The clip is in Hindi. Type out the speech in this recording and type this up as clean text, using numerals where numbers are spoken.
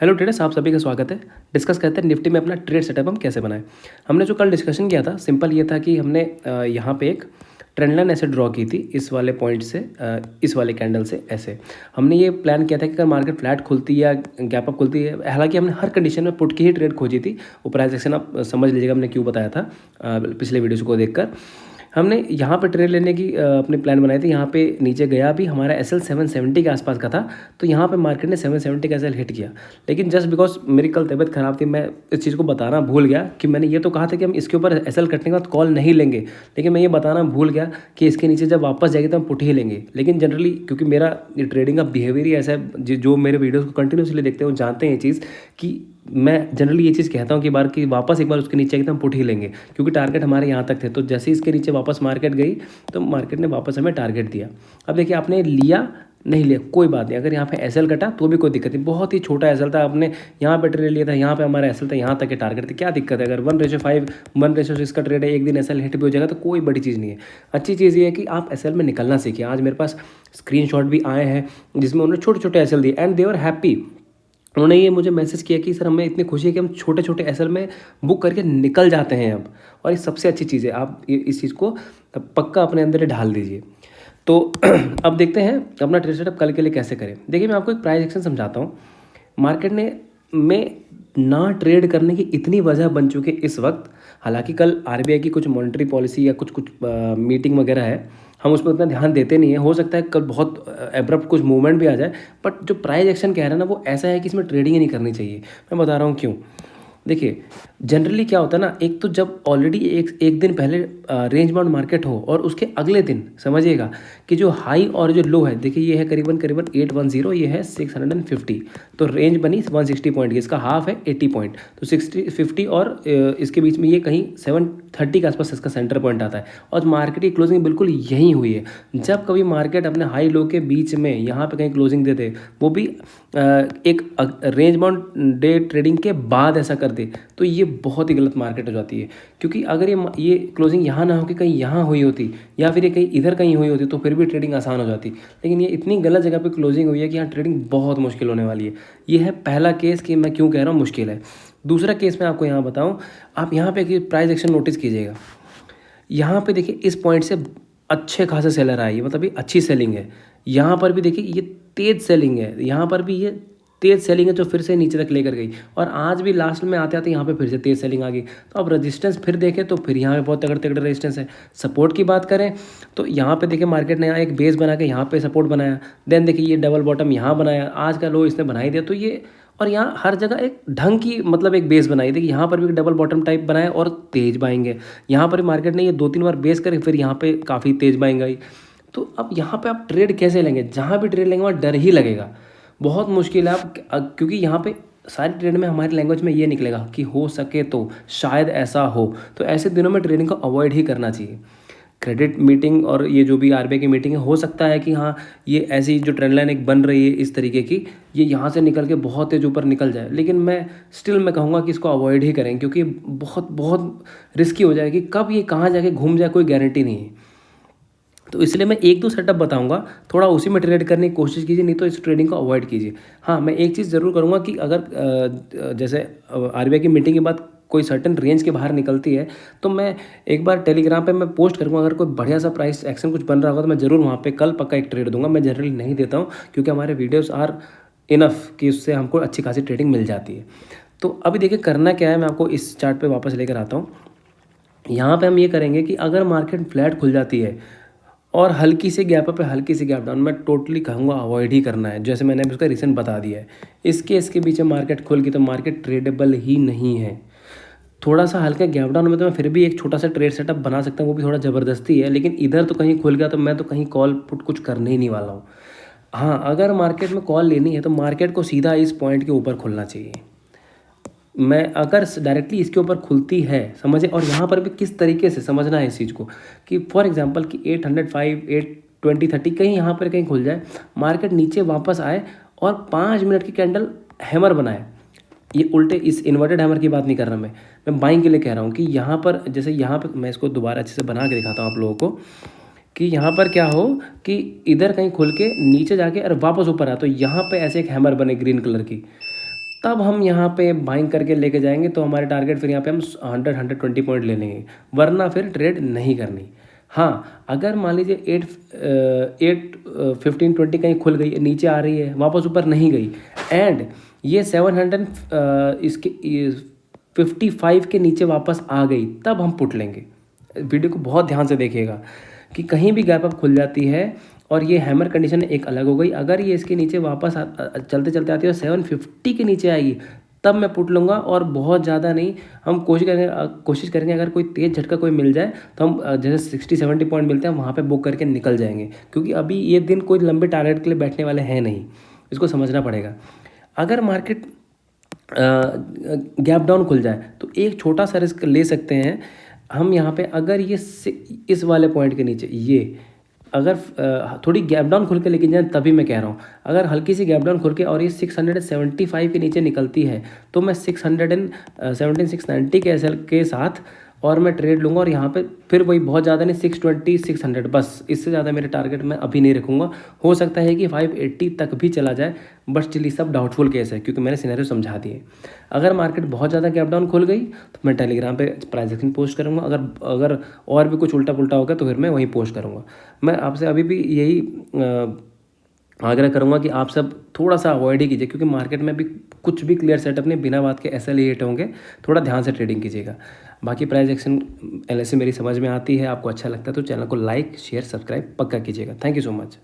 हेलो ट्रेडर्स, आप सभी का स्वागत है। डिस्कस करते हैं निफ्टी में अपना ट्रेड सेटअप हम कैसे बनाएं। हमने जो कल डिस्कशन किया था, सिंपल ये था कि हमने यहाँ पे एक ट्रेंड लाइन ऐसे ड्रॉ की थी इस वाले पॉइंट से, इस वाले कैंडल से ऐसे। हमने ये प्लान किया था कि अगर मार्केट फ्लैट खुलती है या गैप अप खुलती है, हालांकि हमने हर कंडीशन में पुट की ही ट्रेड खोजी थी। वो प्राइस एक्शन आप समझ लीजिएगा हमने क्यों बताया था पिछले वीडियोज़ को देखकर। हमने यहाँ पे ट्रेड लेने की अपने प्लान बनाए थे। यहाँ पे नीचे गया भी हमारा एस एल 770 के आसपास का था, तो यहाँ पे मार्केट ने 770 का एस एल हिट किया। लेकिन जस्ट बिकॉज मेरी कल तबीयत ख़राब थी, मैं इस चीज़ को बताना भूल गया कि मैंने ये तो कहा था कि हम इसके ऊपर एस एल कटने के बाद कॉल नहीं लेंगे, लेकिन मैं ये बताना भूल गया कि इसके नीचे जब वापस जाएगी तो हम पुट ही लेंगे। लेकिन जनरली क्योंकि मेरा ये ट्रेडिंग का बिहेवियर ही ऐसा है, जो मेरे वीडियोज़ को कंटिन्यूसली देखते हैं वो जानते हैं ये चीज़ कि मैं जनरली ये चीज़ कहता हूँ कि वापस एक बार उसके नीचे आएगी तो हम पुट ही लेंगे, क्योंकि टारगेट हमारे यहाँ तक थे। तो जैसे ही इसके नीचे वापस मार्केट गई तो मार्केट ने वापस हमें टारगेट दिया। अब देखिए, आपने लिया नहीं लिया कोई बात नहीं, अगर यहाँ पे एसएल कटा तो भी कोई दिक्कत नहीं, बहुत ही छोटा एसएल था। आपने यहाँ पे ट्रेड लिया था, यहाँ पे हमारा एसएल था, यहाँ तक के टारगेट थे, क्या दिक्कत है। अगर 1:5 1:6 का ट्रेड है, एक दिन एसएल हिट भी हो जाएगा तो कोई बड़ी चीज़ नहीं है। अच्छी चीज़ ये है कि आप एसएल में निकलना सीखिए। आज मेरे पास स्क्रीनशॉट भी आए हैं जिसमें उन्होंने छोटे छोटे एसएल दिए एंड दे वर हैप्पी। उन्होंने ये मुझे मैसेज किया कि सर हमें इतनी खुशी है कि हम छोटे छोटे एसएल में बुक करके निकल जाते हैं अब, और ये सबसे अच्छी चीज़ है। आप इस चीज़ को पक्का अपने अंदर ढाल दीजिए। तो अब देखते हैं अपना ट्रेड सेटअप कल के लिए कैसे करें। देखिए, मैं आपको एक प्राइस एक्शन समझाता हूँ। मार्केट ने में ना ट्रेड करने की इतनी वजह बन चुकी है इस वक्त। हालांकि कल आरबीआई की कुछ मॉनेटरी पॉलिसी या कुछ मीटिंग वगैरह है, हम उस पर उतना ध्यान देते नहीं है। हो सकता है कल बहुत एब्रप्ट कुछ मूवमेंट भी आ जाए, बट जो प्राइस एक्शन कह रहा है ना, वो ऐसा है कि इसमें ट्रेडिंग ही नहीं करनी चाहिए। मैं बता रहा हूँ क्यों। देखिए, जनरली क्या होता है ना, एक तो जब ऑलरेडी एक दिन पहले रेंज बाउंड मार्केट हो और उसके अगले दिन समझिएगा कि जो हाई और जो लो है, देखिए ये है करीबन 810, ये है 650, तो रेंज बनी 160 पॉइंट की, इसका हाफ है 80 पॉइंट, तो 50 और इसके बीच में ये कहीं 730 के आसपास इसका सेंटर पॉइंट आता है। और मार्केट की क्लोजिंग बिल्कुल यहीं हुई है। जब कभी मार्केट अपने हाई लो के बीच में यहाँ पे कहीं क्लोजिंग देते, वो भी एक रेंज बाउंड डे ट्रेडिंग के बाद ऐसा कर दे, तो ये बहुत ही गलत मार्केट हो जाती है। क्योंकि अगर ये क्लोजिंग यहाँ ना हो कि कहीं यहाँ हुई होती या फिर ये कहीं इधर कहीं हुई होती तो फिर भी ट्रेडिंग आसान हो जाती। लेकिन ये इतनी गलत जगह पे क्लोजिंग हुई है कि यहाँ ट्रेडिंग बहुत मुश्किल होने वाली है। ये है पहला केस कि मैं क्यों कह रहा हूँ मुश्किल है। दूसरा केस मैं आपको यहाँ बताऊँ, आप यहाँ पे प्राइस एक्शन नोटिस कीजिएगा। यहाँ पे देखिए, इस पॉइंट से अच्छे खासे सेलर आए, मतलब ये अच्छी सेलिंग है। यहाँ पर भी देखिए ये तेज़ सेलिंग है, यहाँ पर भी ये तेज़ सेलिंग है जो फिर से नीचे तक लेकर गई, और आज भी लास्ट में आते आते यहाँ पे फिर से तेज़ सेलिंग आ गई। तो अब रेजिस्टेंस फिर देखें तो फिर यहाँ पे बहुत तगड़े तगड़े रेजिस्टेंस है। सपोर्ट की बात करें तो यहाँ पे देखिए मार्केट ने यहाँ एक बेस बना के यहाँ पे सपोर्ट बनाया, देन देखिए ये डबल बॉटम यहाँ बनाया, आज का लो इसने बना ही दिया। तो ये, और यहाँ हर जगह एक ढंग की मतलब एक बेस बनाई थी कि यहाँ पर भी डबल बॉटम टाइप बनाया और तेज बाइंग है। यहाँ पर भी मार्केट ने ये 2-3 बार बेस करे, फिर यहाँ पे काफ़ी तेज बाइंग आई। तो अब यहाँ पे आप ट्रेड कैसे लेंगे? जहाँ भी ट्रेड लेंगे वहाँ डर ही लगेगा, बहुत मुश्किल है। आप क्योंकि यहाँ पे सारी ट्रेड में हमारी लैंग्वेज में ये निकलेगा कि हो सके तो शायद ऐसा हो, तो ऐसे दिनों में ट्रेडिंग को अवॉइड ही करना चाहिए। क्रेडिट मीटिंग और ये जो भी आरबीआई की मीटिंग है, हो सकता है कि हाँ ये ऐसी जो ट्रेंड लाइन एक बन रही है इस तरीके की, ये यहाँ से निकल के बहुत तेज ऊपर निकल जाए, लेकिन मैं कहूँगा कि इसको अवॉइड ही करें, क्योंकि बहुत बहुत रिस्की हो जाएगी। कब ये कहाँ जाके घूम जाए कोई गारंटी नहीं है। तो इसलिए मैं 1-2 सेटअप बताऊंगा, थोड़ा उसी में ट्रेड करने की कोशिश कीजिए, नहीं तो इस ट्रेडिंग को अवॉइड कीजिए। हाँ, मैं एक चीज़ ज़रूर करूँगा कि अगर जैसे आरबीआई की मीटिंग के बाद कोई सर्टेन रेंज के बाहर निकलती है, तो मैं एक बार टेलीग्राम पे मैं पोस्ट करूँगा। अगर कोई बढ़िया सा प्राइस एक्शन कुछ बन रहा होगा तो मैं ज़रूर वहाँ पे कल पक्का एक ट्रेड दूंगा। मैं जनरली नहीं देता हूँ क्योंकि हमारे वीडियोज़ आर इनफ कि उससे हमको अच्छी खासी ट्रेडिंग मिल जाती है। तो अभी देखिए करना क्या है, मैं आपको इस चार्ट पर वापस लेकर आता हूँ। यहाँ पर हम ये करेंगे कि अगर मार्केट फ्लैट खुल जाती है और हल्की सी गैप अप है, हल्की सी गैप डाउन, मैं टोटली कहूँगा अवॉइड ही करना है। जैसे मैंने उसका रीज़न बता दिया है, इसके बीच में मार्केट खुल गई तो मार्केट ट्रेडेबल ही नहीं है। थोड़ा सा हल्का गैप डाउन में तो मैं फिर भी एक छोटा सा ट्रेड सेटअप बना सकता हूँ, वो भी थोड़ा ज़बरदस्ती है। लेकिन इधर तो कहीं खुल गया तो मैं तो कहीं कॉल पुट कुछ करने ही नहीं वाला हूँ। हाँ, अगर मार्केट में कॉल लेनी है तो मार्केट को सीधा इस पॉइंट के ऊपर खुलना चाहिए। मैं अगर डायरेक्टली इसके ऊपर खुलती है, समझे, और यहाँ पर भी किस तरीके से समझना है इस चीज़ को कि फॉर एग्जांपल कि 805 820 30 कहीं यहाँ पर कहीं खुल जाए, मार्केट नीचे वापस आए और 5 मिनट की कैंडल हैमर बनाए। ये उल्टे इस इन्वर्टेड हैमर की बात नहीं कर रहा मैं बाइंग के लिए कह रहा हूँ कि यहाँ पर जैसे यहाँ पर मैं इसको दोबारा अच्छे से बना के दिखाता हूँ आप लोगों को कि यहाँ पर क्या हो कि इधर कहीं खुल के नीचे जाके और वापस ऊपर आ, तो यहाँ पर ऐसे एक हैमर बने ग्रीन कलर की, तब हम यहाँ पे बाइंग करके लेके जाएंगे, तो हमारे टारगेट फिर यहाँ पे हम 100-120 पॉइंट ले लेंगे, वरना फिर ट्रेड नहीं करनी। हाँ, अगर मान लीजिए 8-15-20 कहीं खुल गई, नीचे आ रही है, वापस ऊपर नहीं गई, एंड ये 700 इसके 55 के नीचे वापस आ गई, तब हम पुट लेंगे। वीडियो को बहुत ध्यान से देखिएगा कि कहीं भी गैप अप खुल जाती है और ये हैमर कंडीशन एक अलग हो गई, अगर ये इसके नीचे वापस चलते चलते आती है और 750 के नीचे आएगी, तब मैं पुट लूँगा। और बहुत ज़्यादा नहीं, हम कोशिश करेंगे अगर कोई तेज़ झटका कोई मिल जाए तो हम जैसे 60-70 पॉइंट मिलते हैं वहाँ पे बुक करके निकल जाएंगे, क्योंकि अभी ये दिन कोई लंबे टारगेट के लिए बैठने वाले हैं नहीं, इसको समझना पड़ेगा। अगर मार्केट गैप डाउन खुल जाए तो एक छोटा सा रिस्क ले सकते हैं हम यहाँ पे। अगर ये इस वाले पॉइंट के नीचे ये अगर थोड़ी गैप डाउन खुल के लेके जाए, तभी मैं कह रहा हूँ, अगर हल्की सी गैप डाउन खुल के और ये 675 के नीचे निकलती है, तो मैं 690 के एसएल के साथ और मैं ट्रेड लूँगा। और यहाँ पे फिर वही बहुत ज़्यादा नहीं, 620 600, बस इससे ज़्यादा मेरे टारगेट मैं अभी नहीं रखूँगा। हो सकता है कि 580 तक भी चला जाए, बट स्टिल ये सब डाउटफुल केस है, क्योंकि मैंने सिनेरियो समझा दिए। अगर मार्केट बहुत ज़्यादा गैप डाउन खुल गई तो मैं टेलीग्राम पे प्राइस एक्शन पोस्ट करूँगा, अगर और भी कुछ उल्टा पुल्टा होगा तो फिर मैं वहीं पोस्ट करूँगा। मैं आपसे अभी भी यही आग्रह करूँगा कि आप सब थोड़ा सा अवॉइड ही कीजिए, क्योंकि मार्केट में भी कुछ भी क्लियर सेटअप नहीं, बिना बात के एसएल हिट होंगे, थोड़ा ध्यान से ट्रेडिंग कीजिएगा। बाकी प्राइस एक्शन एनालिसिस मेरी समझ में आती है, आपको अच्छा लगता है तो चैनल को लाइक शेयर सब्सक्राइब पक्का कीजिएगा। Thank you so much.